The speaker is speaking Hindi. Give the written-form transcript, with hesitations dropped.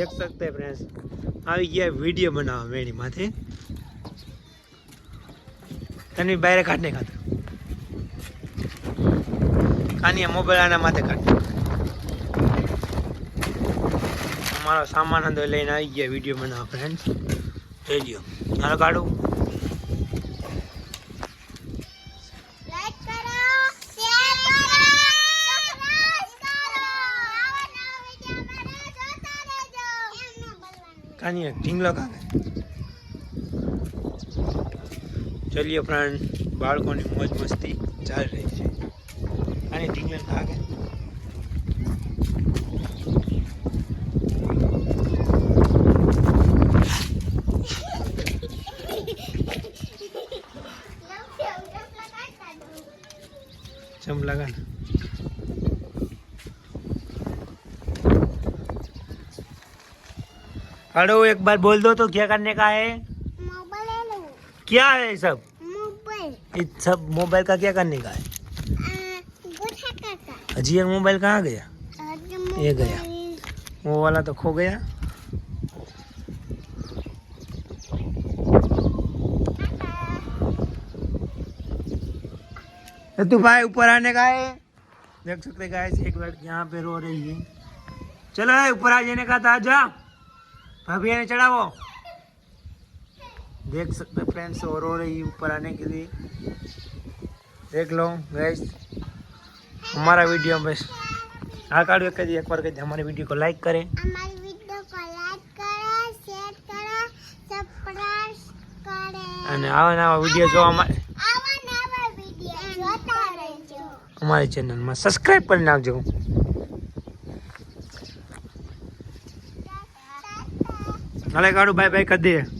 देख सकते हैं फ्रेंड्स આવી ગયા वीडियो बनावा मेरी माथे तन्वी बाहर काटने का कानिया मोबाइल आना माथे काट हमारा सामान अंदर लेने आई गया वीडियो बनावा फ्रेंड्स वीडियो हालो काटो कानिया ढींगलो का चलिए फ्रेंड बाळकोनी मौज मस्ती चाल रही है आणि ढींगलो खा गए चम लगा ना अरे एक बार बोल दो तो क्या करने का है मोबाइल क्या है सब मोबाइल ये सब मोबाइल का क्या करने का है अजी ये मोबाइल कहाँ गया ये गया वो वाला तो खो गया तू भाई ऊपर आने का है देख सकते गाइस एक लड़की यहाँ पे रो रही है चलो ऊपर आ जाने का था जा भाभी ने चढ़ावो देख सकते फ्रेंड्स और रो रही ऊपर आने के लिए देख लो गाइस हमारा वीडियो बस हाँ काढ़ो एक बार कही हमारे वीडियो को लाइक करें हमारी वीडियो को लाइक करो शेयर करो सब्सक्राइब करें અને આવા નવા વિડીયો જોવા માટે આવા નવા વિડીયો જોતા રહેજો અમારી ચેનલમાં સબસ્ક્રાઇબ કરી નાખજો હાલે કાઢું બાય બાય કરી દે